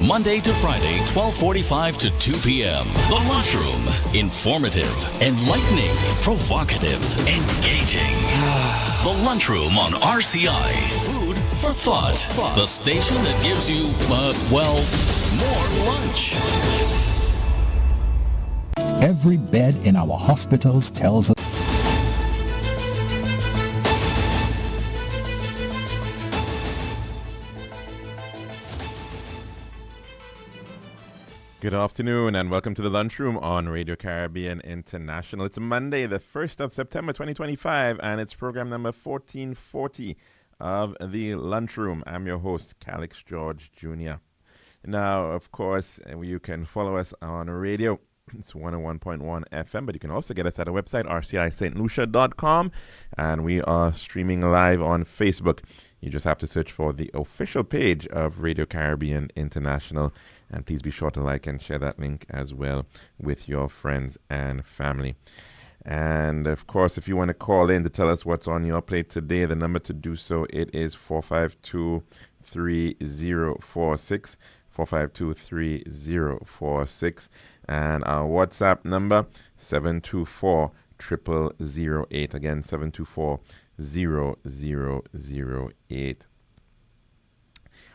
Monday to Friday, 12:45 to 2 p.m. The Lunchroom. Informative, enlightening, provocative, engaging. The Lunchroom on RCI. Food for thought. The station that gives you, more lunch. Every bed in our hospitals tells us. Good afternoon and welcome to the Lunchroom on Radio Caribbean International. It's Monday, the 1st of September 2025, and it's program number 1440 of the Lunchroom. I'm your host, Calix George Jr. Now, of course, you can follow us on radio. It's 101.1 FM, but you can also get us at our website, rcistlucia.com, and we are streaming live on Facebook. You just have to search for the official page of Radio Caribbean International, and please be sure to like and share that link as well with your friends and family. And of course, if you want to call in to tell us what's on your plate today, the number to do so, it is 452-3046, 452-3046, and our WhatsApp number, 724-0008. Again, 724-0008.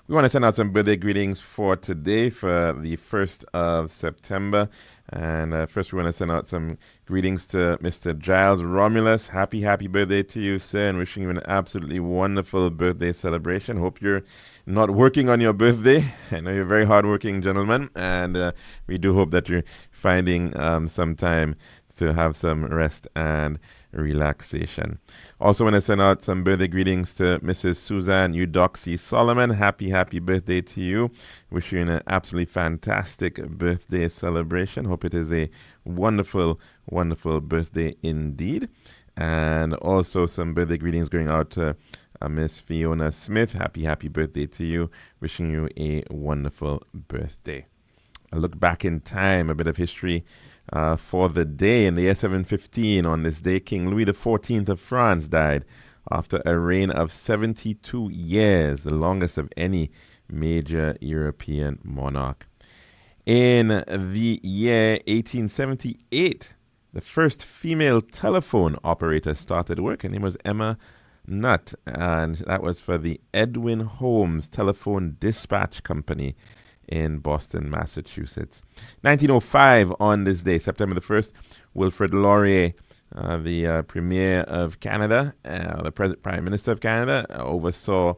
We want to send out some birthday greetings for today, for the 1st of September. And first, we want to send out some greetings to Mr. Giles Romulus. Happy birthday to you, sir, and wishing you an absolutely wonderful birthday celebration. Hope you're not working on your birthday. I know you're a very hardworking gentleman, and we do hope that you're finding some time to have some rest and relaxation. Also want to send out some birthday greetings to Mrs. Suzanne Eudoxie Solomon. Happy birthday to you. Wish you an absolutely fantastic birthday celebration. Hope it is a wonderful birthday indeed. And also some birthday greetings going out to Miss Fiona Smith. Happy birthday to you. Wishing you a wonderful birthday. A look back in time, a bit of history for the day. In the year 715, on this day, King Louis XIV of France died after a reign of 72 years, the longest of any major European monarch. In the year 1878, the first female telephone operator started work. Her name was Emma Nutt, and that was for the Edwin Holmes Telephone Dispatch Company in Boston, Massachusetts. 1905, on this day, September the 1st, Wilfrid Laurier, the Premier of Canada, the Prime Minister of Canada, oversaw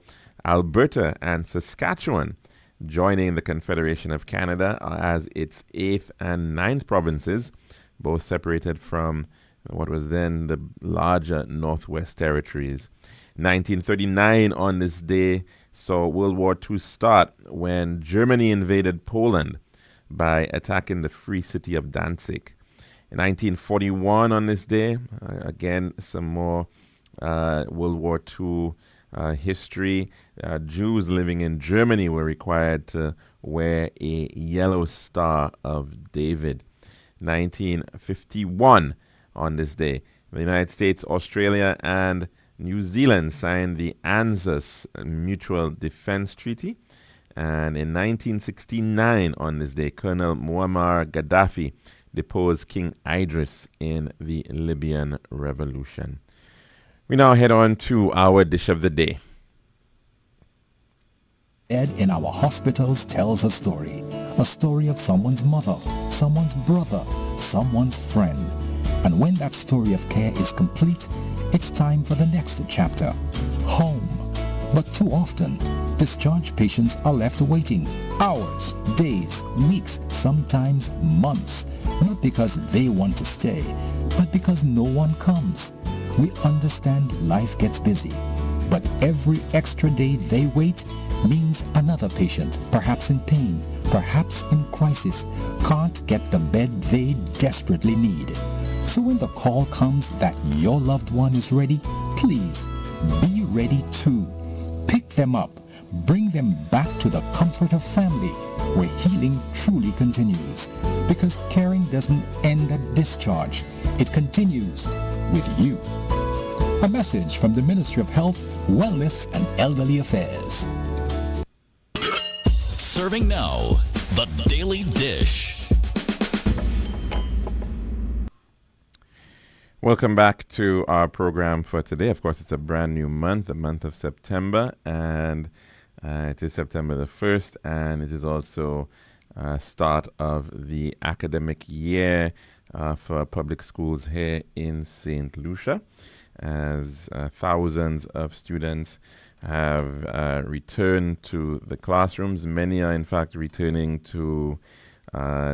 Alberta and Saskatchewan joining the Confederation of Canada as its 8th and 9th provinces, both separated from what was then the larger Northwest Territories. 1939, on this day, saw World War II start when Germany invaded Poland by attacking the free city of Danzig. In 1941, on this day, again, some more World War II history. Jews living in Germany were required to wear a yellow Star of David. 1951, on this day, the United States, Australia, and New Zealand signed the ANZUS Mutual Defense Treaty. And in 1969, on this day, Colonel Muammar Gaddafi deposed King Idris in the Libyan Revolution. We now head on to our dish of the day. Bed in our hospitals tells a story of someone's mother, someone's brother, someone's friend. And when that story of care is complete, it's time for the next chapter, home. But too often, discharged patients are left waiting hours, days, weeks, sometimes months, not because they want to stay, but because no one comes. We understand life gets busy, but every extra day they wait means another patient, perhaps in pain, perhaps in crisis, can't get the bed they desperately need. So when the call comes that your loved one is ready, please be ready too. Pick them up, bring them back to the comfort of family, where healing truly continues. Because caring doesn't end at discharge, it continues with you. A message from the Ministry of Health, Wellness and Elderly Affairs. Serving now, the Daily Dish. Welcome back to our program for today. Of course, it's a brand new month, the month of September, and it is September the 1st, and it is also start of the academic year for public schools here in St. Lucia, as thousands of students have returned to the classrooms. Many are, in fact, returning to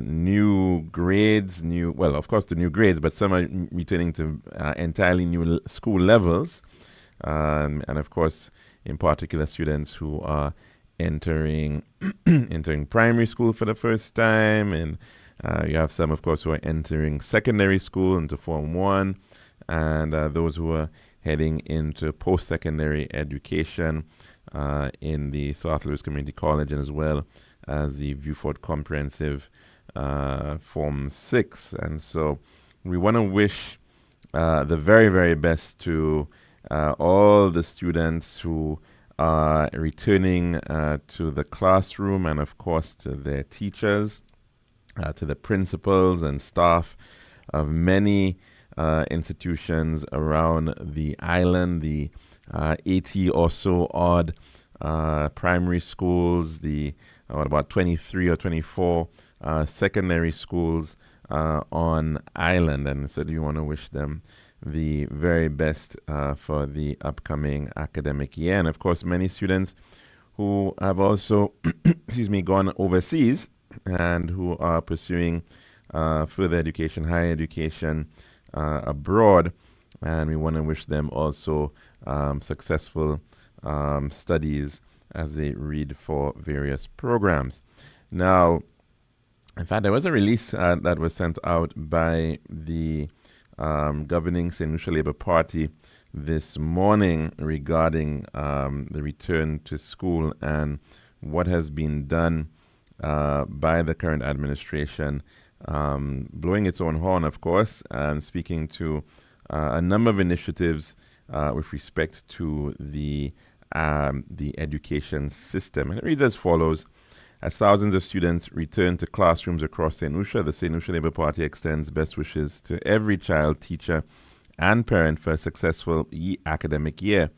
new grades, of course, to new grades, but some are returning to entirely new school levels. And of course, in particular, students who are entering primary school for the first time. And you have some, of course, who are entering secondary school into Form 1. And those who are heading into post-secondary education in the South Louis Community College, and as well as the Viewfort Comprehensive Form 6. And so we want to wish the very, very best to all the students who are returning to the classroom, and of course to their teachers, to the principals and staff of many institutions around the island, the 80 or so odd primary schools, the about 23 or 24 secondary schools on island. And so you want to wish them the very best for the upcoming academic year. And of course, many students who have also gone overseas and who are pursuing further education, higher education abroad, and we want to wish them also successful studies as they read for various programs. Now, in fact, there was a release that was sent out by the governing St. Lucia Labour Party this morning regarding the return to school and what has been done by the current administration, blowing its own horn, of course, and speaking to a number of initiatives with respect to the education system. And it reads as follows: as thousands of students return to classrooms across St. Lucia, the St. Lucia Labour Party extends best wishes to every child, teacher, and parent for a successful academic year.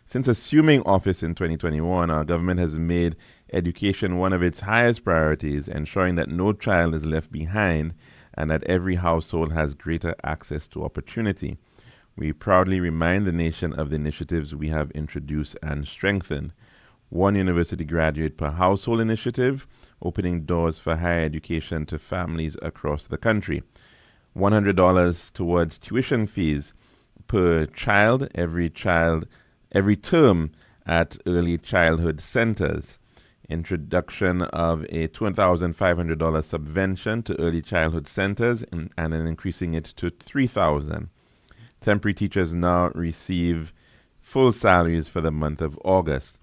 Since assuming office in 2021, our government has made education one of its highest priorities, ensuring that no child is left behind and that every household has greater access to opportunity. We proudly remind the nation of the initiatives we have introduced and strengthened. One university graduate per household initiative, opening doors for higher education to families across the country. $100 towards tuition fees per child every term at early childhood centers. Introduction of a $2,500 subvention to early childhood centers and then increasing it to $3,000. Temporary teachers now receive full salaries for the month of August.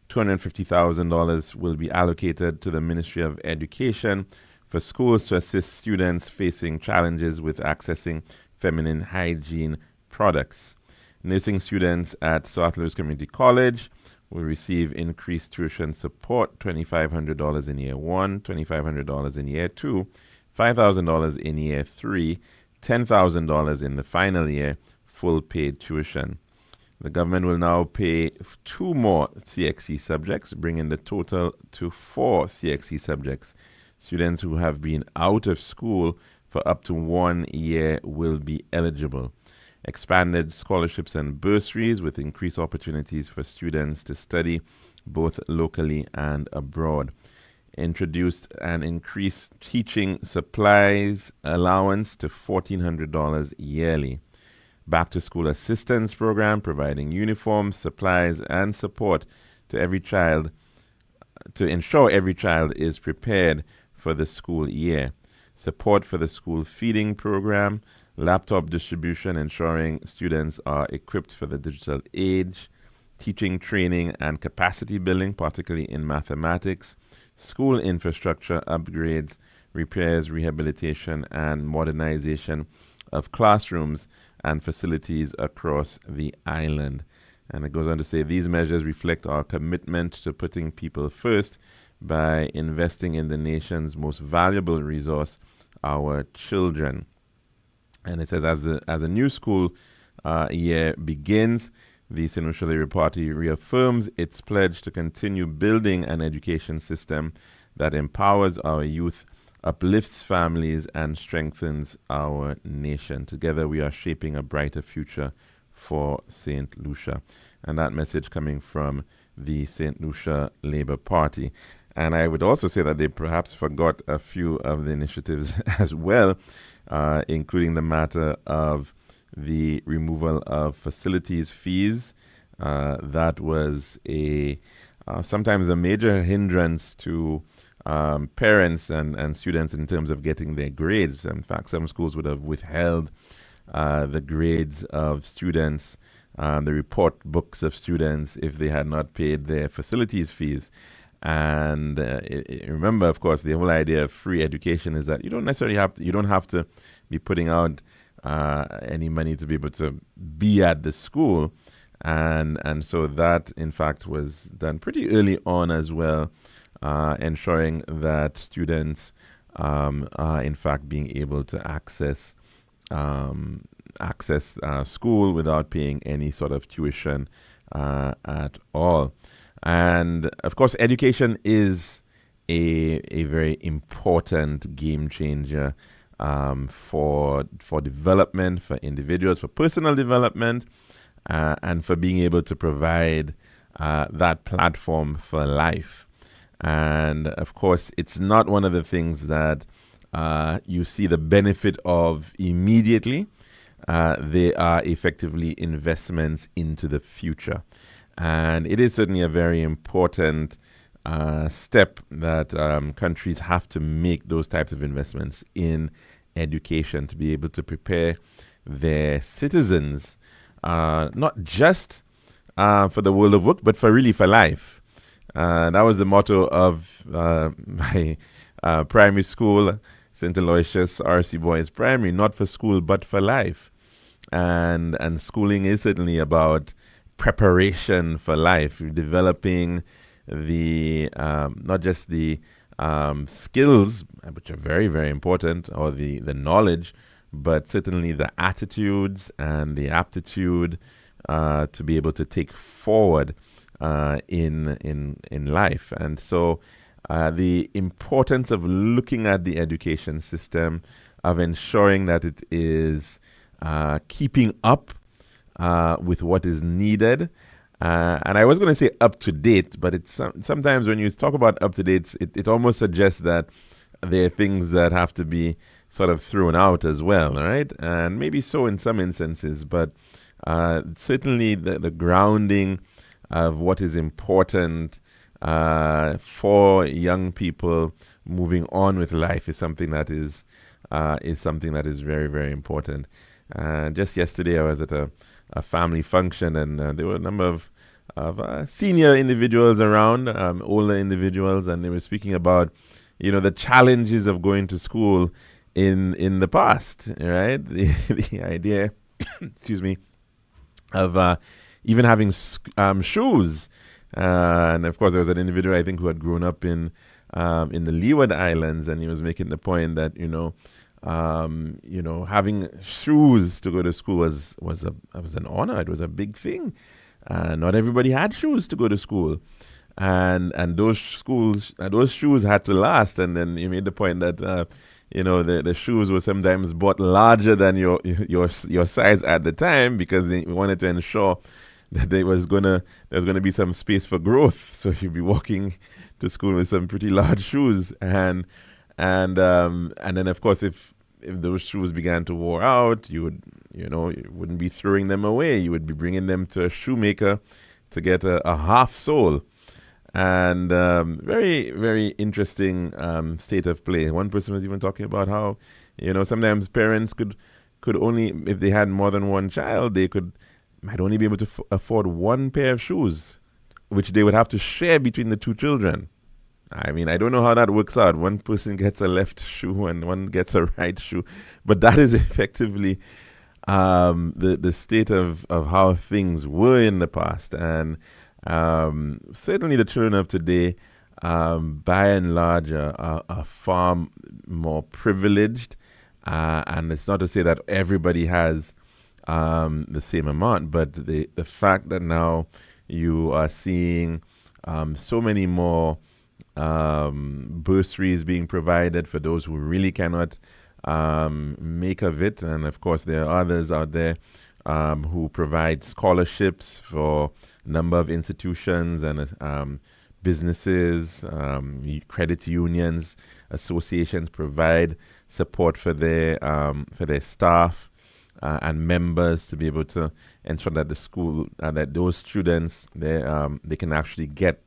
$250,000 will be allocated to the Ministry of Education for schools to assist students facing challenges with accessing feminine hygiene products. Nursing students at South Louis Community College will receive increased tuition support, $2,500 in year 1, $2,500 in year 2, $5,000 in year 3, $10,000 in the final year, full paid tuition. The government will now pay 2 more CXC subjects, bringing the total to 4 CXC subjects. Students who have been out of school for up to 1 year will be eligible. Expanded scholarships and bursaries with increased opportunities for students to study both locally and abroad. Introduced an increased teaching supplies allowance to $1,400 yearly. Back to School Assistance Program, providing uniforms, supplies, and support to every child to ensure every child is prepared for the school year. Support for the school feeding program, laptop distribution, ensuring students are equipped for the digital age, teaching training and capacity building, particularly in mathematics, school infrastructure upgrades, repairs, rehabilitation, and modernization of classrooms and facilities across the island. And it goes on to say, these measures reflect our commitment to putting people first, by investing in the nation's most valuable resource, our children. And it says, as a new school year begins, the St. Lucia Labour Party reaffirms its pledge to continue building an education system that empowers our youth, uplifts families, and strengthens our nation. Together we are shaping a brighter future for St. Lucia. And that message coming from the St. Lucia Labour Party. And I would also say that they perhaps forgot a few of the initiatives as well, including the matter of the removal of facilities fees. That was sometimes a major hindrance to parents and students in terms of getting their grades. In fact, some schools would have withheld the grades of students, the report books of students, if they had not paid their facilities fees. And remember, of course, the whole idea of free education is that you don't have to be putting out any money to be able to be at the school. And so that, in fact, was done pretty early on as well, ensuring that students are, in fact, being able to access school without paying any sort of tuition at all. And, of course, education is a very important game changer for development, for individuals, for personal development, and for being able to provide that platform for life. And, of course, it's not one of the things that you see the benefit of immediately. They are effectively investments into the future. And it is certainly a very important step that countries have to make, those types of investments in education to be able to prepare their citizens, not just for the world of work, but for life. That was the motto of my primary school, St. Aloysius R.C. Boys Primary, not for school, but for life. And schooling is certainly about preparation for life, developing the not just the skills, which are very, very important, or the knowledge, but certainly the attitudes and the aptitude to be able to take forward in life. And so the importance of looking at the education system, of ensuring that it is keeping up with what is needed. And I was going to say up to date, but it's sometimes when you talk about up to date, it almost suggests that there are things that have to be sort of thrown out as well, right? And maybe so in some instances, but certainly the grounding of what is important for young people moving on with life is something that is very, very important. Just yesterday, I was at a family function, and there were a number of senior individuals around, older individuals, and they were speaking about, the challenges of going to school in the past, right? The idea, excuse me, of even having shoes. And of course, there was an individual, I think, who had grown up in the Leeward Islands, and he was making the point that, having shoes to go to school was an honor. It was a big thing. Not everybody had shoes to go to school, and those shoes had to last. And then he made the point that the shoes were sometimes bought larger than your size at the time, because we wanted to ensure that there's gonna be some space for growth. So you'd be walking to school with some pretty large shoes, and then of course if those shoes began to wear out, you wouldn't be throwing them away. You would be bringing them to a shoemaker to get a half sole. And very, very interesting state of play. One person was even talking about how, sometimes parents could only, if they had more than one child, they might only be able to afford one pair of shoes, which they would have to share between the two children. I mean, I don't know how that works out. One person gets a left shoe and one gets a right shoe. But that is effectively the state of how things were in the past. And certainly the children of today by and large, are far more privileged. And it's not to say that everybody has the same amount, but the fact that now you are seeing so many more bursaries being provided for those who really cannot make of it. And of course, there are others out there who provide scholarships for a number of institutions and businesses, credit unions, associations provide support for their staff and members to be able to ensure that the school, that those students, they can actually get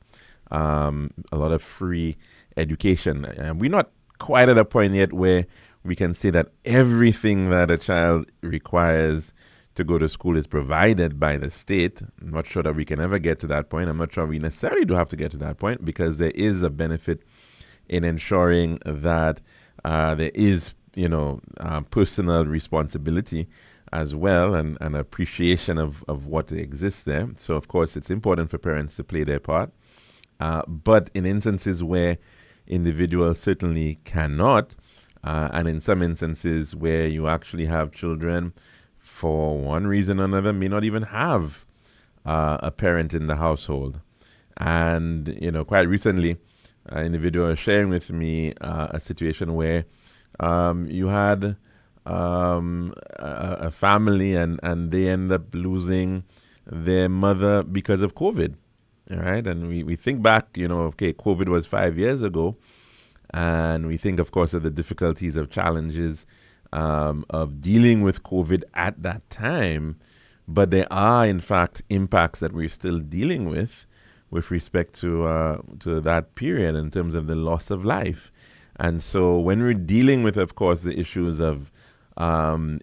a lot of free education. And we're not quite at a point yet where we can say that everything that a child requires to go to school is provided by the state. I'm not sure that we can ever get to that point. I'm not sure we necessarily do have to get to that point, because there is a benefit in ensuring that there is, personal responsibility as well, and appreciation of what exists there. So, of course, it's important for parents to play their part. But in instances where individuals certainly cannot, and in some instances where you actually have children, for one reason or another, may not even have a parent in the household. And, quite recently, an individual was sharing with me a situation where you had a family and they end up losing their mother because of COVID. All right. And we think back, COVID was 5 years ago. And we think, of course, of the difficulties of challenges of dealing with COVID at that time. But there are, in fact, impacts that we're still dealing with respect to that period in terms of the loss of life. And so when we're dealing with, of course, the issues of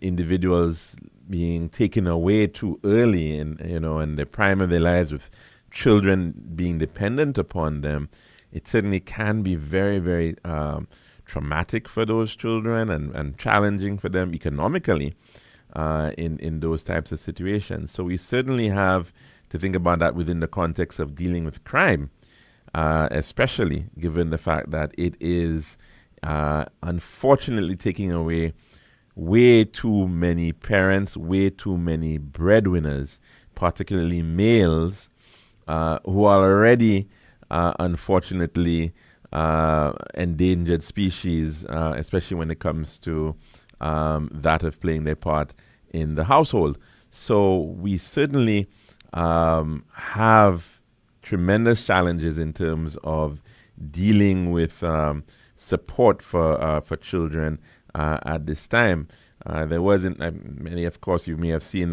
individuals being taken away too early in the prime of their lives, with children being dependent upon them, it certainly can be very, very traumatic for those children and challenging for them economically in those types of situations. So we certainly have to think about that within the context of dealing with crime, especially given the fact that it is unfortunately taking away way too many parents, way too many breadwinners, particularly males, who are already unfortunately endangered species, especially when it comes to that of playing their part in the household. So we certainly have tremendous challenges in terms of dealing with support for children at this time. There wasn't many, of course, you may have seen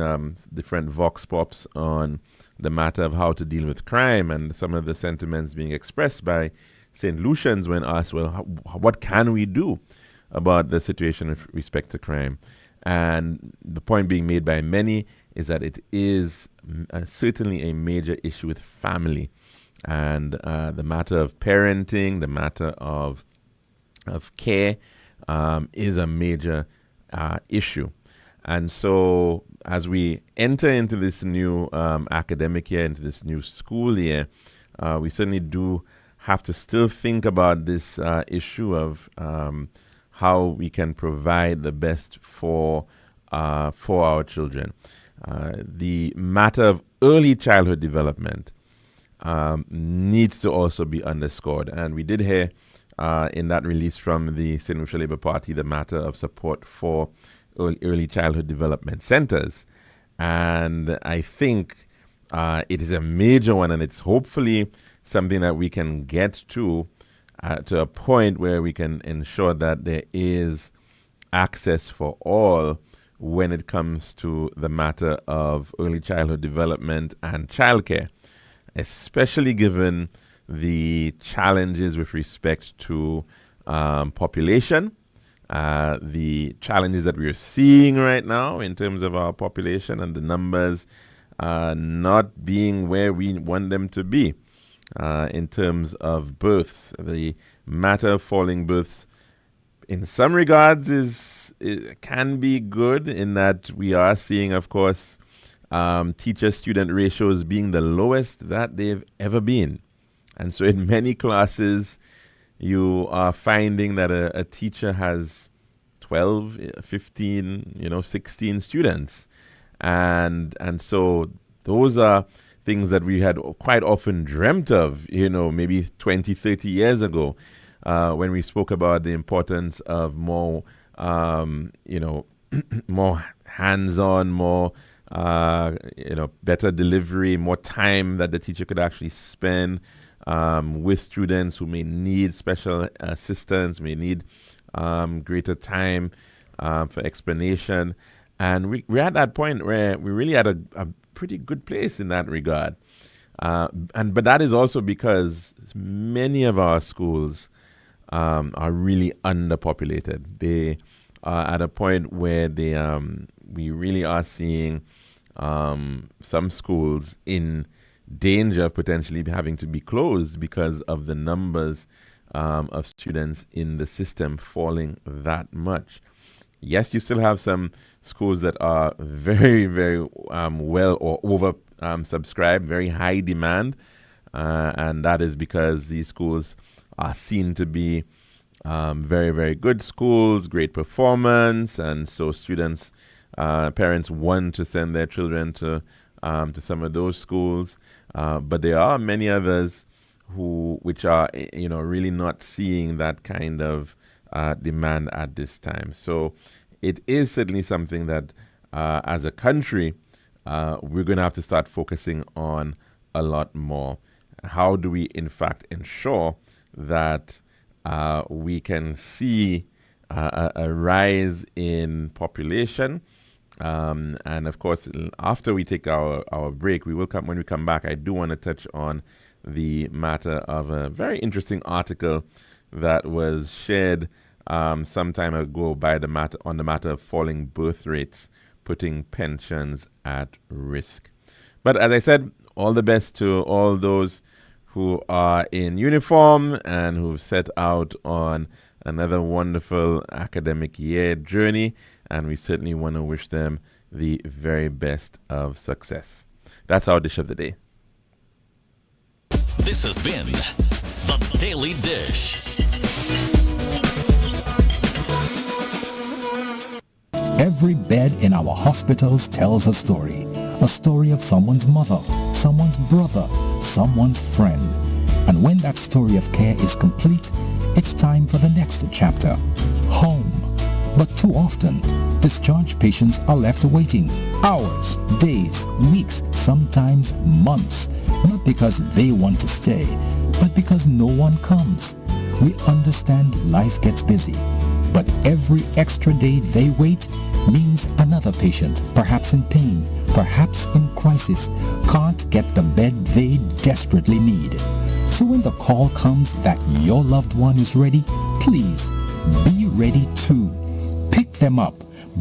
different vox pops on the matter of how to deal with crime, and some of the sentiments being expressed by St. Lucians when asked, well, what can we do about the situation with respect to crime? And the point being made by many is that it is certainly a major issue with family, and the matter of parenting, the matter of care is a major issue. And so as we enter into this new academic year, into this new school year, we certainly do have to still think about this issue of how we can provide the best for our children. The matter of early childhood development needs to also be underscored. And we did hear in that release from the St. Lucia Labour Party the matter of support for early childhood development centers. And I think it is a major one, and it's hopefully something that we can get to a point where we can ensure that there is access for all when it comes to the matter of early childhood development and childcare, especially given the challenges with respect to population, the challenges that we're seeing right now in terms of our population and the numbers not being where we want them to be in terms of births. The matter of falling births in some regards can be good in that we are seeing, of course, teacher-student ratios being the lowest that they've ever been. And so in many classes, you are finding that a teacher has 12, 15, 16 students. And so those are things that we had quite often dreamt of, maybe 20, 30 years ago, when we spoke about the importance of more, more hands-on, more, better delivery, more time that the teacher could actually spend with students who may need special assistance, may need greater time for explanation. And we're at that point where we really had a pretty good place in that regard. But that is also because many of our schools are really underpopulated. They are at a point where we really are seeing some schools in danger of potentially having to be closed because of the numbers of students in the system falling that much. Yes, you still have some schools that are very, very well or over subscribed, very high demand, and that is because these schools are seen to be very, very good schools, great performance, and so students, parents want to send their children to some of those schools. But there are many others which are really not seeing that kind of demand at this time. So it is certainly something that as a country we're going to have to start focusing on a lot more. How do we in fact ensure that we can see a rise in population? And of course, after we take our break, when we come back, I do want to touch on the matter of a very interesting article that was shared some time ago on the matter of falling birth rates putting pensions at risk. But as I said, all the best to all those who are in uniform and who've set out on another wonderful academic year journey, and we certainly want to wish them the very best of success. That's our dish of the day. This has been The Daily Dish. Every bed in our hospitals tells a story of someone's mother, someone's brother, someone's friend. And when that story of care is complete, it's time for the next chapter, home. But too often, discharged patients are left waiting hours, days, weeks, sometimes months, not because they want to stay, but because no one comes. We understand life gets busy, but every extra day they wait means another patient, perhaps in pain, perhaps in crisis, can't get the bed they desperately need. So when the call comes that your loved one is ready, please be ready too. Pick them up,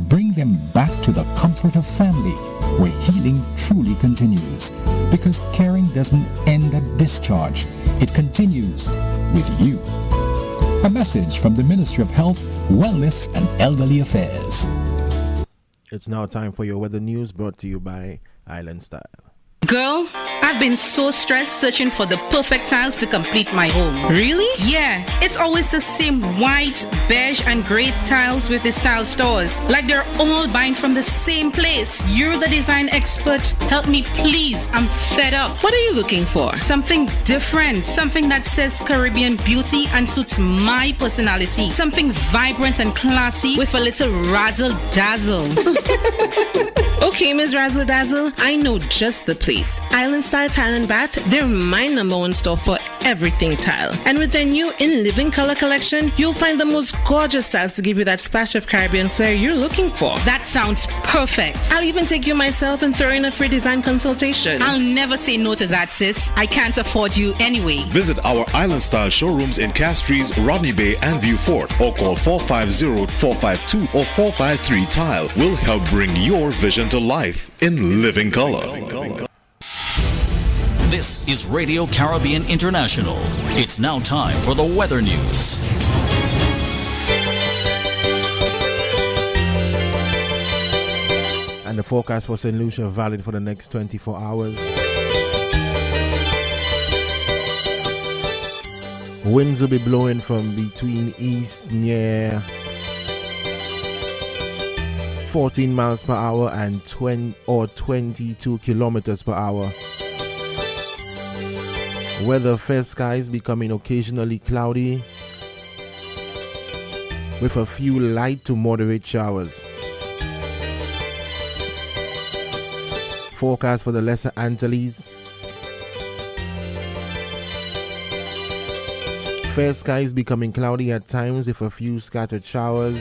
bring them back to the comfort of family, where healing truly continues. Because caring doesn't end at discharge, it continues with you. A message from the Ministry of Health, Wellness and Elderly Affairs. It's now time for your weather news, brought to you by Island Style. Girl, I've been so stressed searching for the perfect tiles to complete my home. Really? Yeah, it's always the same white, beige, and gray tiles with the style stores. Like they're all buying from the same place. You're the design expert. Help me, please. I'm fed up. What are you looking for? Something different. Something that says Caribbean beauty and suits my personality. Something vibrant and classy with a little razzle dazzle. Okay, Ms. Razzle Dazzle, I know just the place. Island Style Tile and Bath, they're my #1 store for everything tile. And with their new In Living Color collection, you'll find the most gorgeous styles to give you that splash of Caribbean flair you're looking for. That sounds perfect. I'll even take you myself and throw in a free design consultation. I'll never say no to that, sis. I can't afford you anyway. Visit our Island Style showrooms in Castries, Rodney Bay, and View Fort, or call 450-452 or 453 Tile. We'll help bring your vision to life in living color. This is Radio Caribbean International. It's now time for the weather news. And the forecast for St. Lucia valid for the next 24 hours. Winds will be blowing from between east near 14 miles per hour and 22 kilometers per hour. Weather, fair skies becoming occasionally cloudy with a few light to moderate showers. Forecast for the Lesser Antilles. Fair skies becoming cloudy at times with a few scattered showers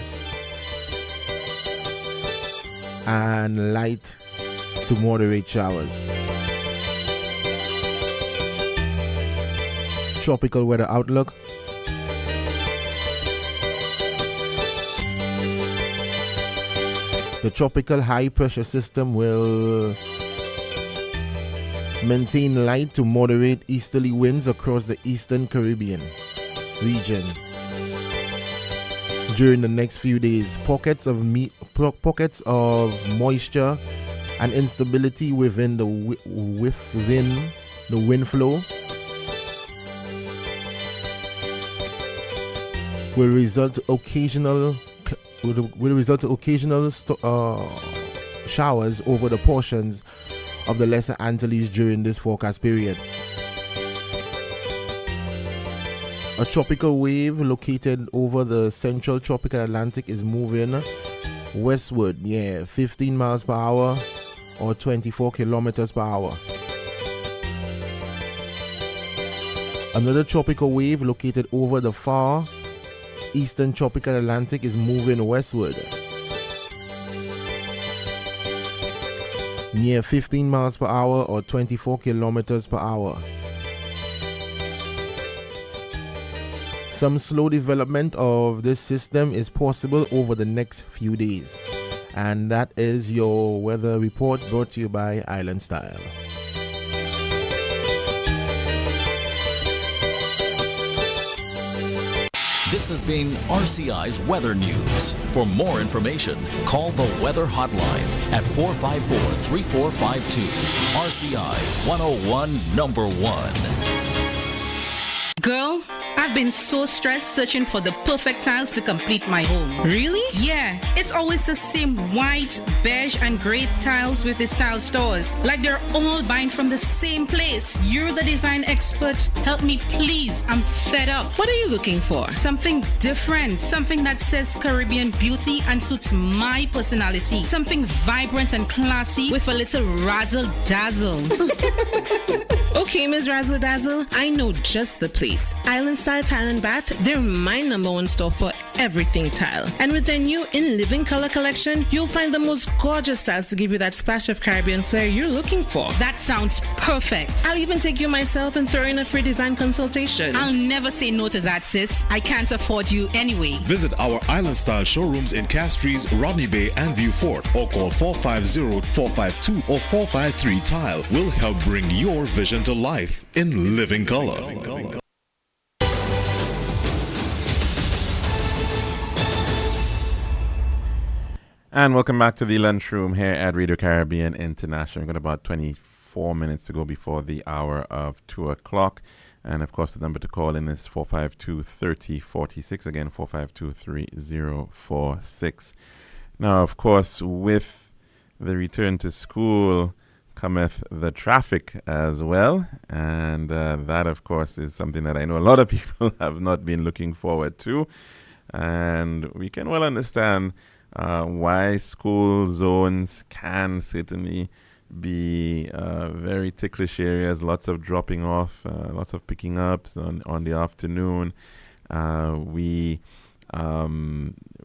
and light to moderate showers. Tropical weather outlook. The tropical high pressure system will maintain light to moderate easterly winds across the eastern Caribbean region during the next few days. Pockets of moisture and instability within the wind flow will result to occasional showers over the portions of the Lesser Antilles during this forecast period. A tropical wave located over the central tropical Atlantic is moving westward, 15 miles per hour or 24 kilometers per hour. Another tropical wave located over the far eastern tropical Atlantic is moving westward, near 15 miles per hour or 24 kilometers per hour. Some slow development of this system is possible over the next few days. And that is your weather report brought to you by Island Style. This has been RCI's Weather News. For more information, call the Weather Hotline at 454-3452. RCI 101 number 1. Girl, I've been so stressed searching for the perfect tiles to complete my home. Really? Yeah, it's always the same white, beige, and gray tiles with the style stores. Like they're all buying from the same place. You're the design expert. Help me, please. I'm fed up. What are you looking for? Something different. Something that says Caribbean beauty and suits my personality. Something vibrant and classy with a little razzle dazzle. Okay, Ms. Razzle Dazzle, I know just the place. Island Style Tile and Bath, they're my number one store for everything tile. And with their new In Living Color collection, you'll find the most gorgeous tiles to give you that splash of Caribbean flair you're looking for. That sounds perfect. I'll even take you myself and throw in a free design consultation. I'll never say no to that, sis. I can't afford you anyway. Visit our Island Style showrooms in Castries, Rodney Bay, and View Fort, or call 450-452 or 453 Tile. We'll help bring your vision to life in living color. And welcome back to the lunchroom here at Radio Caribbean International. We've got about 24 minutes to go before the hour of 2 o'clock. And of course, the number to call in is 452-3046. Again, 452-3046. Now, of course, with the return to school cometh the traffic as well. And that, of course, is something that I know a lot of people have not been looking forward to. And we can well understand why school zones can certainly be very ticklish areas, lots of dropping off, lots of picking ups on the afternoon. We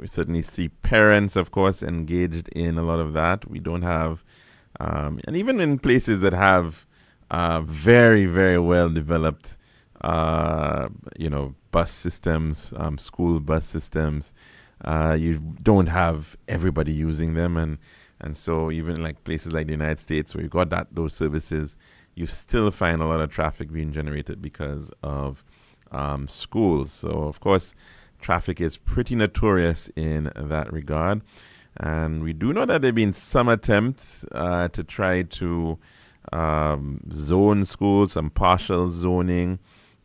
certainly see parents, of course, engaged in a lot of that. We don't have, and even in places that have very, very well developed, bus systems, school bus systems, you don't have everybody using them, and so even like places like the United States where you got those services, you still find a lot of traffic being generated because of schools. So of course, traffic is pretty notorious in that regard, and we do know that there have been some attempts to try to zone schools, some partial zoning.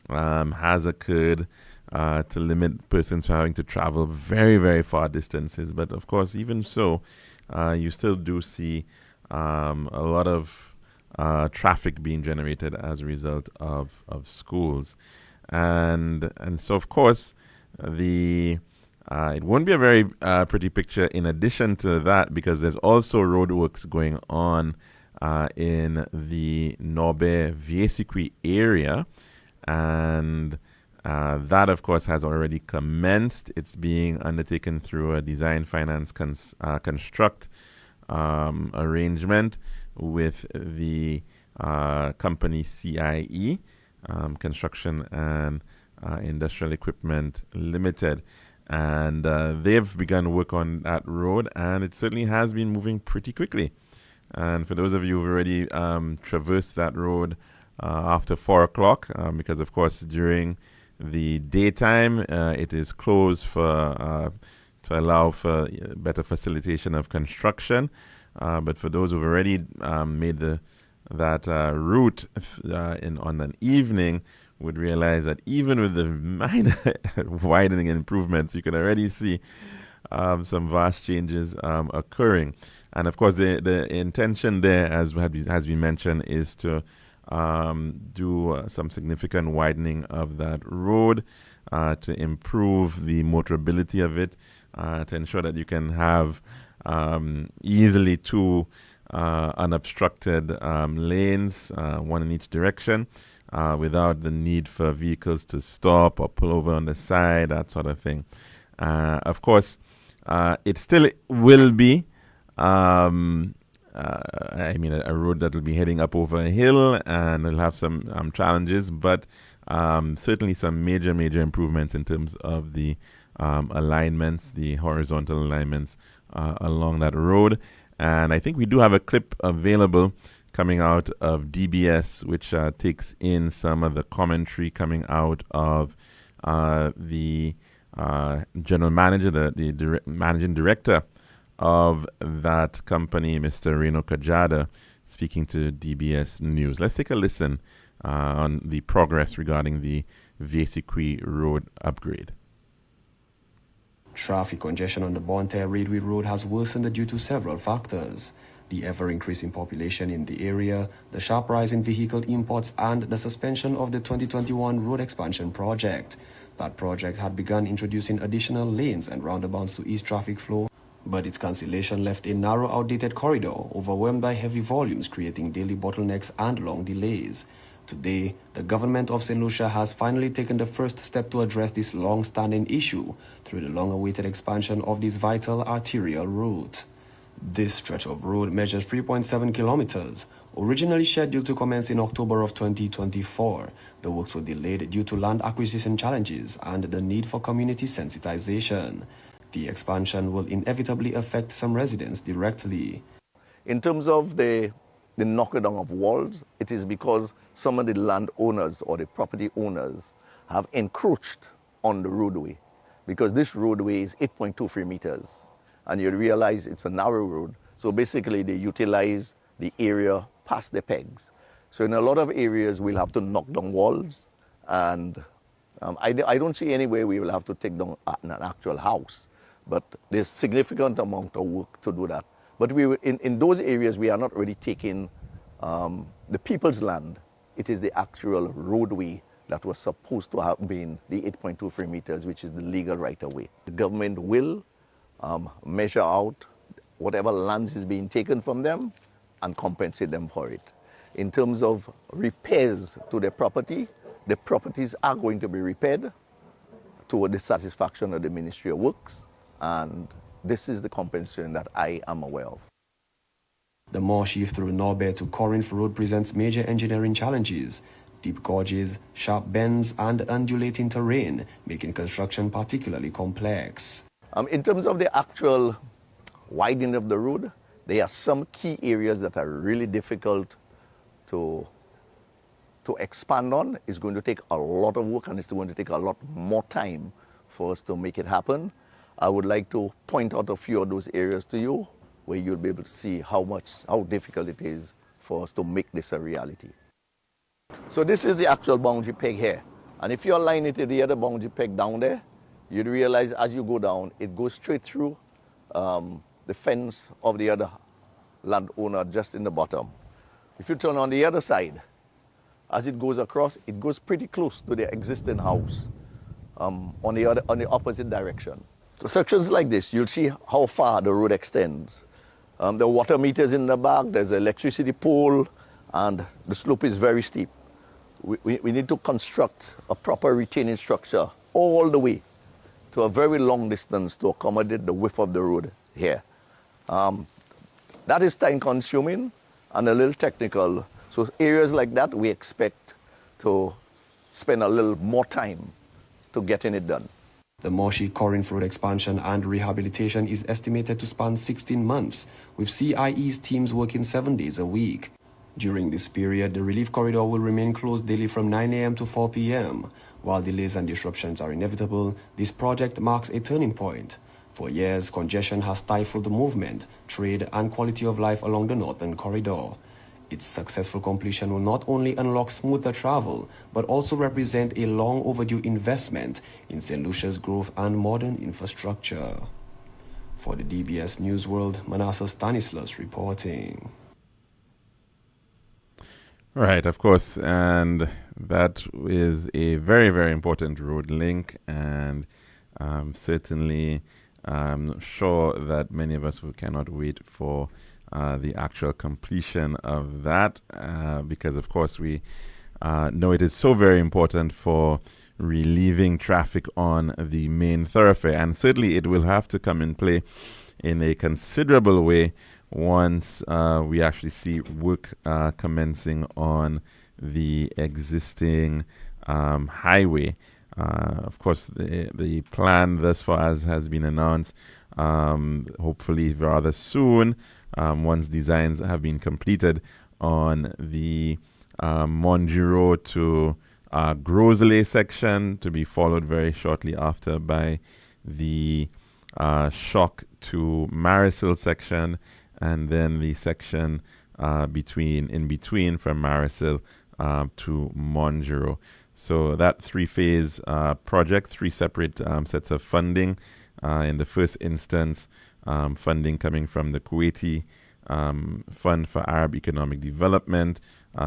has occurred to limit persons from having to travel very, very far distances. But of course, even so, you still do see a lot of traffic being generated as a result of schools. And so, of course, it won't be a very pretty picture in addition to that, because there's also roadworks going on in the Norbe Vieux-Circuit area. And that, of course, has already commenced. It's being undertaken through a design, finance, construct arrangement with the company CIE, Construction and Industrial Equipment Limited. And they've begun work on that road, and it certainly has been moving pretty quickly. And for those of you who've already traversed that road after 4 o'clock, because of course during the daytime it is closed for to allow for better facilitation of construction. But for those who've already made that route on an evening, would realize that even with the minor widening improvements, you can already see some vast changes occurring. And of course, the intention there, as has been mentioned, is to do some significant widening of that road to improve the motorability of it, to ensure that you can have easily two unobstructed lanes, one in each direction, without the need for vehicles to stop or pull over on the side, that sort of thing. Of course, it still will be a road that will be heading up over a hill, and will have some challenges, but certainly some major improvements in terms of the alignments, the horizontal alignments along that road. And I think we do have a clip available coming out of DBS, which takes in some of the commentary coming out of the general manager, the managing director of that company, Mr. Reno Kajada, speaking to DBS News. Let's take a listen on the progress regarding the Vieux-Circuit road upgrade. Traffic congestion on the Bonterre Railway Road has worsened due to several factors: the ever-increasing population in the area, the sharp rise in vehicle imports, and the suspension of the 2021 road expansion project. That project had begun introducing additional lanes and roundabouts to ease traffic flow, but its cancellation left a narrow, outdated corridor overwhelmed by heavy volumes, creating daily bottlenecks and long delays. Today, the government of St. Lucia has finally taken the first step to address this long-standing issue through the long-awaited expansion of this vital arterial route. This stretch of road measures 3.7 kilometers. Originally scheduled to commence in October of 2024, the works were delayed due to land acquisition challenges and the need for community sensitization. The expansion will inevitably affect some residents directly. In terms of the knocking down of walls, it is because some of the landowners or the property owners have encroached on the roadway, because this roadway is 8.23 meters. And you realize it's a narrow road. So basically they utilize the area past the pegs. So in a lot of areas we'll have to knock down walls, and I don't see any way we will have to take down an actual house, but there's significant amount of work to do that. But in those areas we are not really taking the people's land. It is the actual roadway that was supposed to have been the 8.23 meters, which is the legal right-of-way. The government will measure out whatever lands is being taken from them and compensate them for it. In terms of repairs to the properties are going to be repaired to the satisfaction of the Ministry of Works, and this is the compensation that I am aware of. The Morsheaf through Norbe to Corinth Road presents major engineering challenges: deep gorges, sharp bends, and undulating terrain, making construction particularly complex. In terms of the actual widening of the road, there are some key areas that are really difficult to expand on. It's going to take a lot of work, and it's going to take a lot more time for us to make it happen. I would like to point out a few of those areas to you where you'll be able to see how difficult it is for us to make this a reality. So this is the actual boundary peg here, And if you align it to the other boundary peg down there, you'd realize as you go down, it goes straight through the fence of the other landowner just in the bottom. If you turn on the other side, as it goes across, it goes pretty close to the existing house on the opposite direction. So sections like this, you'll see how far the road extends. The water meters in the back, there's an electricity pole, and the slope is very steep. We need to construct a proper retaining structure all the way to a very long distance to accommodate the width of the road here. That is time consuming and a little technical. So areas like that, we expect to spend a little more time to getting it done. The Moshi Corinth Road expansion and rehabilitation is estimated to span 16 months, with CIE's teams working 7 days a week. During this period, the relief corridor will remain closed daily from 9 a.m. to 4 p.m. While delays and disruptions are inevitable, this project marks a turning point. For years, congestion has stifled the movement, trade, and quality of life along the northern corridor. Its successful completion will not only unlock smoother travel, but also represent a long overdue investment in St. Lucia's growth and modern infrastructure. For the DBS News World, Manasseh Stanislas reporting. Right, of course, and that is a very, very important road link, and certainly I'm sure that many of us cannot wait for the actual completion of that, because of course we know it is so very important for relieving traffic on the main thoroughfare, and certainly it will have to come in play in a considerable way once we actually see work commencing on the existing highway. Of course, the plan thus far has been announced, hopefully rather soon, once designs have been completed on the Monjuro to Grosley section, to be followed very shortly after by the Shock to Marisil section, and then the section in between from Marisil to Monjuro. So that three-phase project, three separate sets of funding. In the first instance, funding coming from the Kuwaiti Fund for Arab Economic Development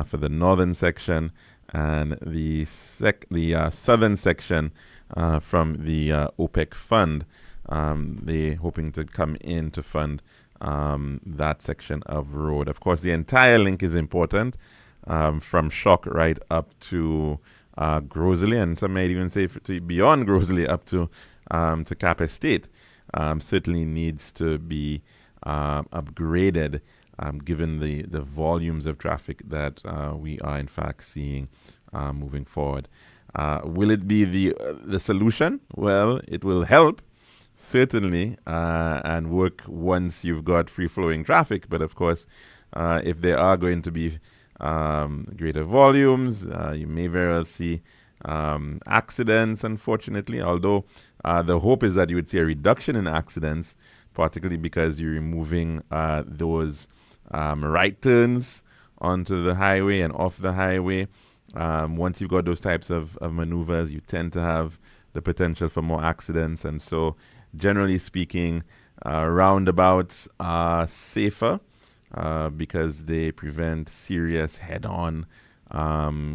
for the northern section, and the southern section from the OPEC Fund. They're hoping to come in to fund that section of road. Of course, the entire link is important, from Shock right up to Grosley, and some might even say beyond Grosley up to Cap Estate. Certainly needs to be upgraded, given the volumes of traffic that we are in fact seeing moving forward. Will it be the solution? Well, it will help, certainly, and work once you've got free-flowing traffic. But of course, if there are going to be greater volumes, you may very well see accidents, unfortunately, although the hope is that you would see a reduction in accidents, particularly because you're removing those right turns onto the highway and off the highway. Once you've got those types of maneuvers, you tend to have the potential for more accidents, and so generally speaking, roundabouts are safer because they prevent serious head-on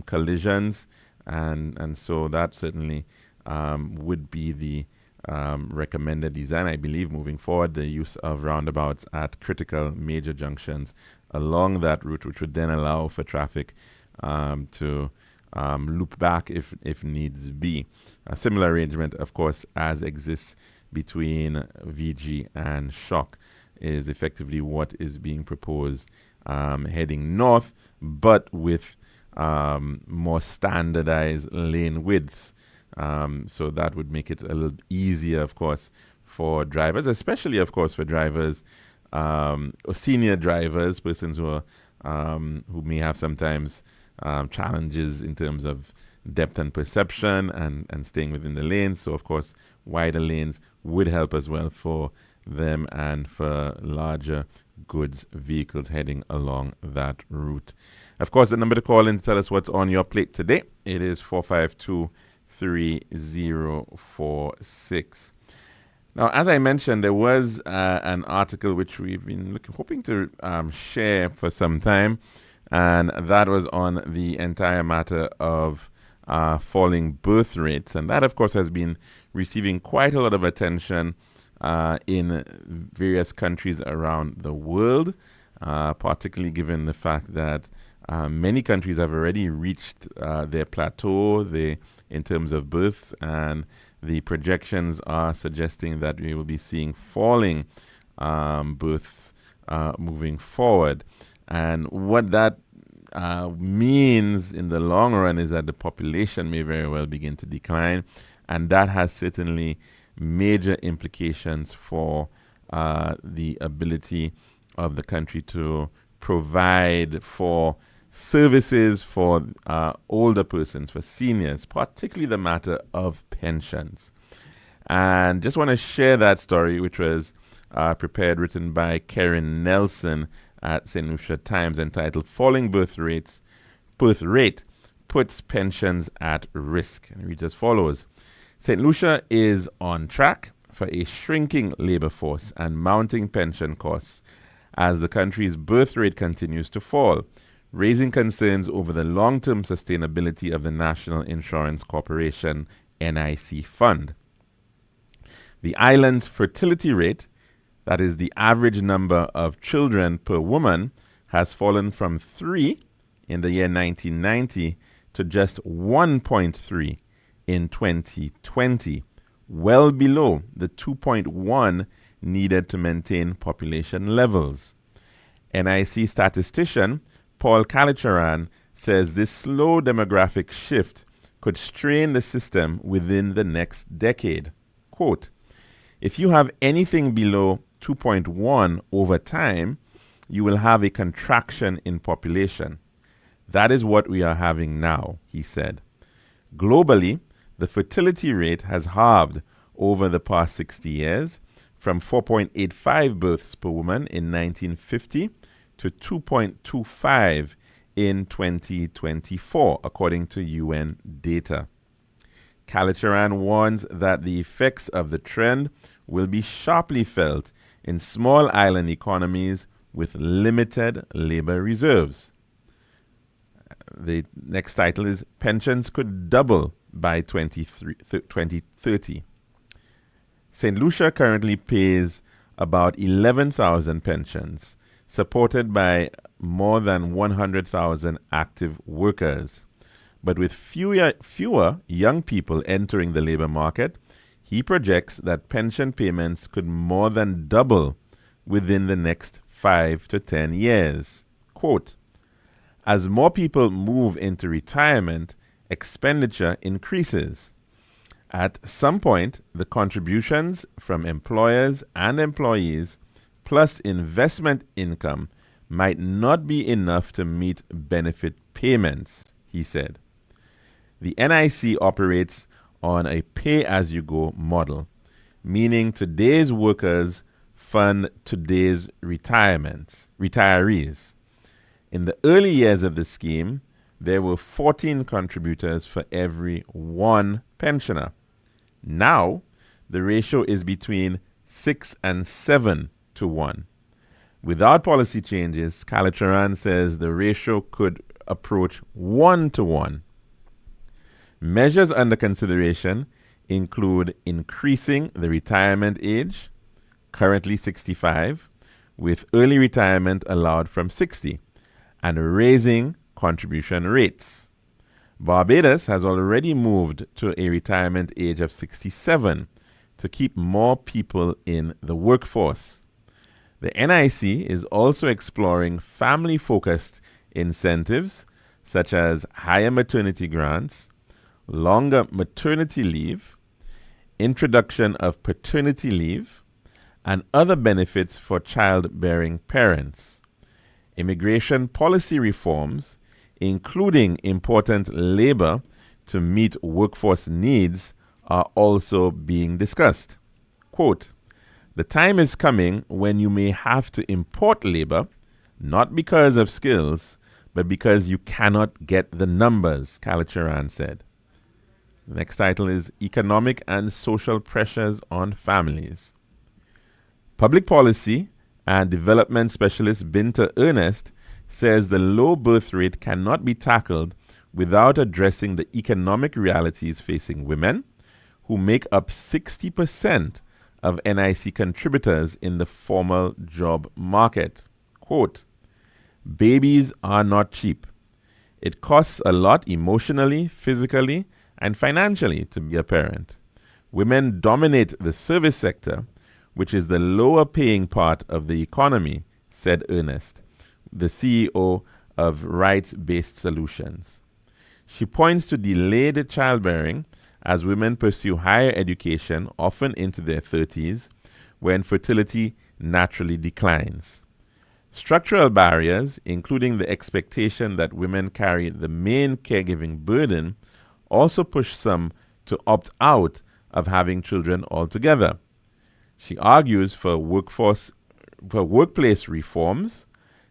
collisions, and so that certainly would be the recommended design, I believe, moving forward, the use of roundabouts at critical major junctions along that route, which would then allow for traffic to loop back if needs be. A similar arrangement, of course, as exists between VG and Shock, is effectively what is being proposed heading north, but with more standardized lane widths. So that would make it a little easier, of course, for drivers, especially, of course, for drivers, or senior drivers, persons who may have sometimes challenges in terms of depth and perception and staying within the lanes. So, of course, wider lanes would help as well for them and for larger goods vehicles heading along that route. Of course, the number to call in to tell us what's on your plate today, it is 452 3046. Now, as I mentioned, there was an article which we've been hoping to share for some time, and that was on the entire matter of falling birth rates. And that, of course, has been receiving quite a lot of attention in various countries around the world, particularly given the fact that many countries have already reached their plateau in terms of births, and the projections are suggesting that we will be seeing falling births moving forward. And what that means in the long run is that the population may very well begin to decline, and that has certainly major implications for the ability of the country to provide for services for older persons, for seniors, particularly the matter of pensions. And just want to share that story, which was written by Karen Nelson at St. Lucia Times, entitled "Falling Birth Rate Puts Pensions at Risk." And it reads as follows. St. Lucia is on track for a shrinking labor force and mounting pension costs as the country's birth rate continues to fall, raising concerns over the long-term sustainability of the National Insurance Corporation NIC fund. The island's fertility rate, that is the average number of children per woman, has fallen from 3 in the year 1990 to just 1.3 in 2020, well below the 2.1 needed to maintain population levels. NIC statistician Paul Kalicharan says this slow demographic shift could strain the system within the next decade. Quote, "If you have anything below 2.1 over time, you will have a contraction in population. That is what we are having now," he said. Globally, the fertility rate has halved over the past 60 years, from 4.85 births per woman in 1950 to 2.25 in 2024, according to UN data. Kalicharan warns that the effects of the trend will be sharply felt in small island economies with limited labor reserves. The next title is "Pensions Could Double by 2030. St. Lucia currently pays about 11,000 pensions, supported by more than 100,000 active workers. But with fewer young people entering the labor market, he projects that pension payments could more than double within the next 5 to 10 years. Quote, "As more people move into retirement, expenditure increases. At some point, the contributions from employers and employees plus investment income might not be enough to meet benefit payments," he said. The NIC operates on a pay-as-you-go model, meaning today's workers fund today's retirees. In the early years of the scheme, there were 14 contributors for every one pensioner. Now, the ratio is between 6 and 7 to 1. Without policy changes, Kalicharan says the ratio could approach 1 to 1. Measures under consideration include increasing the retirement age, currently 65, with early retirement allowed from 60, and raising contribution rates. Barbados has already moved to a retirement age of 67 to keep more people in the workforce. The NIC is also exploring family-focused incentives such as higher maternity grants, longer maternity leave, introduction of paternity leave, and other benefits for childbearing parents. Immigration policy reforms, including important labor to meet workforce needs, are also being discussed. Quote, "The time is coming when you may have to import labor, not because of skills, but because you cannot get the numbers," Kalicharan said. Next title is Economic and Social Pressures on Families. Public policy and development specialist Binta Ernest says the low birth rate cannot be tackled without addressing the economic realities facing women, who make up 60% of NIC contributors in the formal job market. Quote, babies are not cheap. It costs a lot emotionally, physically, and financially to be a parent. Women dominate the service sector, which is the lower paying part of the economy, said Ernest, the CEO of Rights-Based Solutions. She points to delayed childbearing as women pursue higher education, often into their 30s, when fertility naturally declines. Structural barriers, including the expectation that women carry the main caregiving burden, also push some to opt out of having children altogether. She argues for workplace reforms,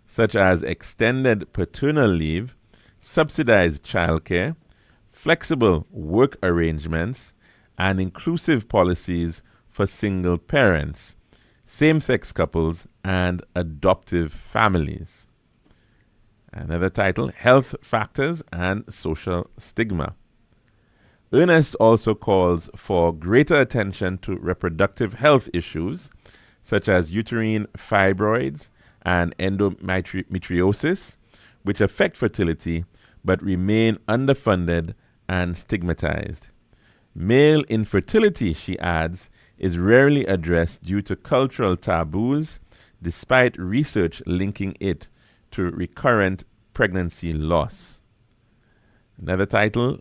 such as extended paternal leave, subsidized childcare, flexible work arrangements, and inclusive policies for single parents, same-sex couples, and adoptive families. Another title, Health Factors and Social Stigma. Ernest also calls for greater attention to reproductive health issues, such as uterine fibroids and endometriosis, which affect fertility but remain underfunded and stigmatized. Male infertility, she adds, is rarely addressed due to cultural taboos, despite research linking it to recurrent pregnancy loss. Another title,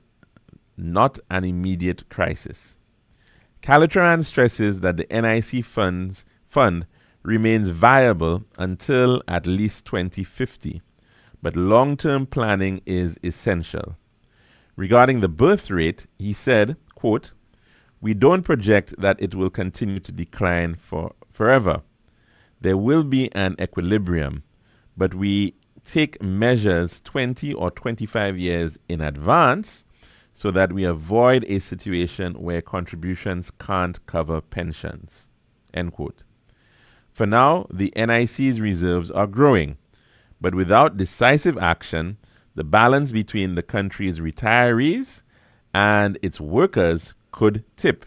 Not an Immediate Crisis. Calitran stresses that the NIC fund remains viable until at least 2050, but long-term planning is essential. Regarding the birth rate, he said, quote, we don't project that it will continue to decline forever. There will be an equilibrium, but we take measures 20 or 25 years in advance so that we avoid a situation where contributions can't cover pensions. End quote. For now, the NIC's reserves are growing, but without decisive action, the balance between the country's retirees and its workers could tip,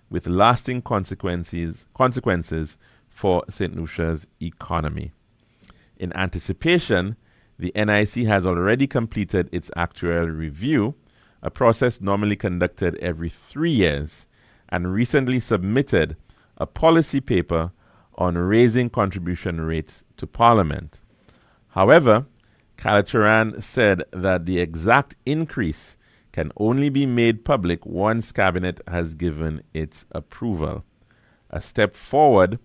with lasting consequences for St. Lucia's economy. In anticipation, the NIC has already completed its actuarial review, a process normally conducted every 3 years, and recently submitted a policy paper on raising contribution rates to Parliament. However, Calitran said that the exact increase can only be made public once Cabinet has given its approval. A step toward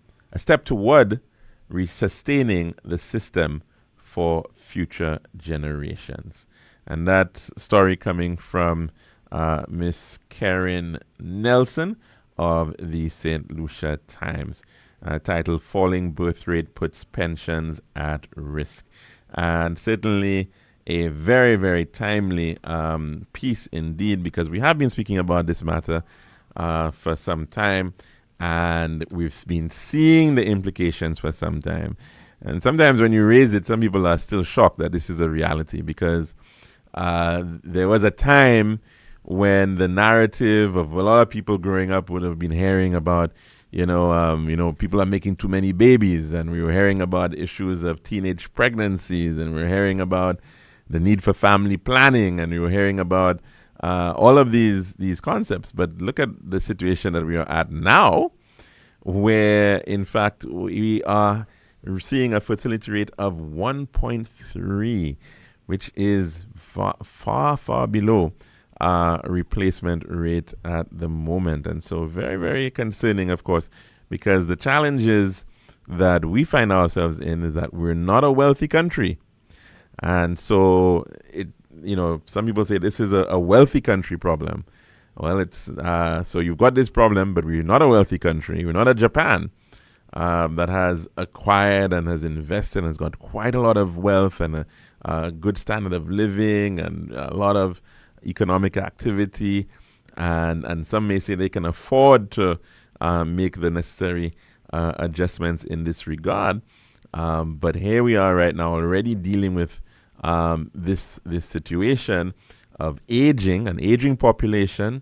sustaining the system for future generations. And that story coming from Miss Karen Nelson of the St. Lucia Times, titled Falling Birth Rate Puts Pensions at Risk. And certainly a very, very timely piece indeed, because we have been speaking about this matter for some time, and we've been seeing the implications for some time. And sometimes when you raise it, some people are still shocked that this is a reality, because there was a time when the narrative of a lot of people growing up would have been hearing about, people are making too many babies, and we were hearing about issues of teenage pregnancies, and we were hearing about the need for family planning, and we were hearing about all of these concepts. But look at the situation that we are at now, where in fact we are seeing a fertility rate of 1.3, which is far below replacement rate at the moment. And so very, very concerning, of course, because the challenges that we find ourselves in is that we're not a wealthy country. And so, some people say this is a wealthy country problem. Well, it's so you've got this problem, but we're not a wealthy country. We're not a Japan that has acquired and has invested and has got quite a lot of wealth and a good standard of living and a lot of economic activity. and some may say they can afford to make the necessary adjustments in this regard. But here we are right now already dealing with this situation of an aging population,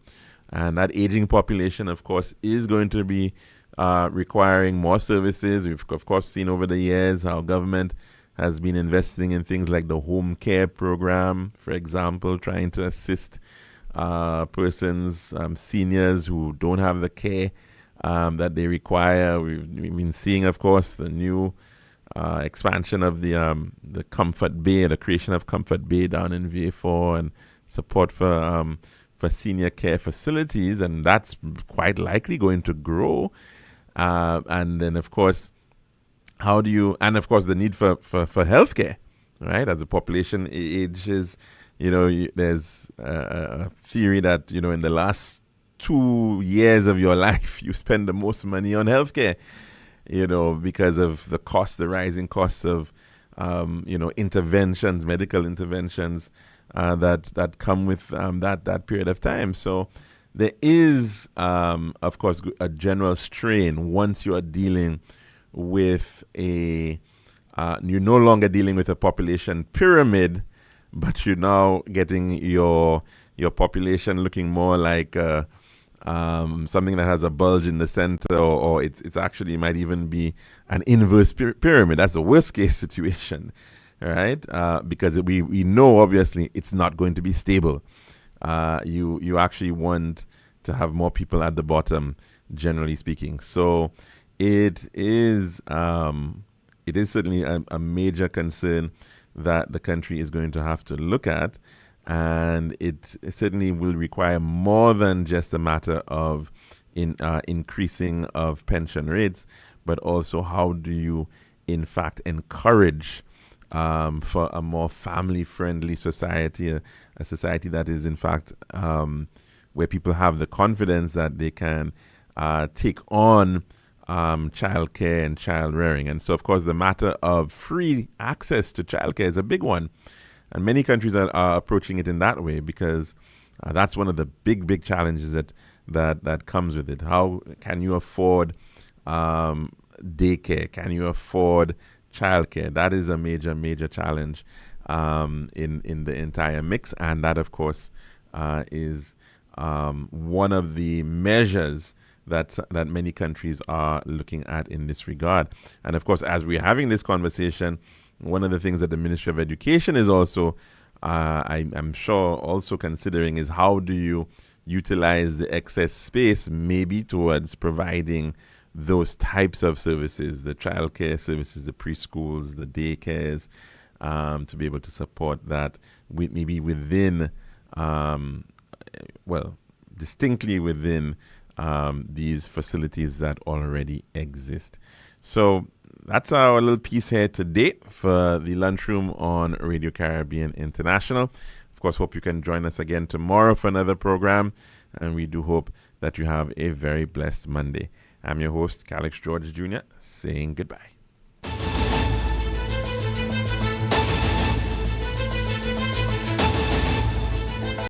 and that aging population, of course, is going to be requiring more services. We've, of course, seen over the years how government has been investing in things like the home care program, for example, trying to assist persons, seniors who don't have the care that they require. We've been seeing, of course, the new expansion of the Comfort Bay, the creation of Comfort Bay down in VA4, and support for senior care facilities, and that's quite likely going to grow. And then, of course, the need for healthcare, right? As the population ages, there's a theory that, in the last 2 years of your life, you spend the most money on healthcare, because of the rising costs of, interventions, medical interventions that come with that period of time. So there is, of course, a general strain once you are dealing with you're no longer dealing with a population pyramid, but you're now getting your population looking more like something that has a bulge in the center, or it's actually might even be an inverse pyramid. That's the worst case situation, right? Because we know obviously it's not going to be stable. You actually want to have more people at the bottom, generally speaking. So it is certainly a major concern that the country is going to have to look at, and it certainly will require more than just a matter of increasing of pension rates, but also how do you in fact encourage for a more family-friendly society, a society that is in fact where people have the confidence that they can take on childcare and child rearing. And so, of course, the matter of free access to childcare is a big one. And many countries are approaching it in that way, because that's one of the big challenges that comes with it. How can you afford daycare? Can you afford childcare? That is a major challenge in the entire mix. And that, of course, is one of the measures that many countries are looking at in this regard. And of course, as we're having this conversation, one of the things that the Ministry of Education is also, I'm sure, also considering is how do you utilize the excess space maybe towards providing those types of services, the childcare services, the preschools, the daycares, to be able to support that maybe within, distinctly within these facilities that already exist. So that's our little piece here today for the Lunchroom on Radio Caribbean International. Of course, hope you can join us again tomorrow for another program, and we do hope that you have a very blessed Monday. I'm your host, Calix George Jr., saying goodbye.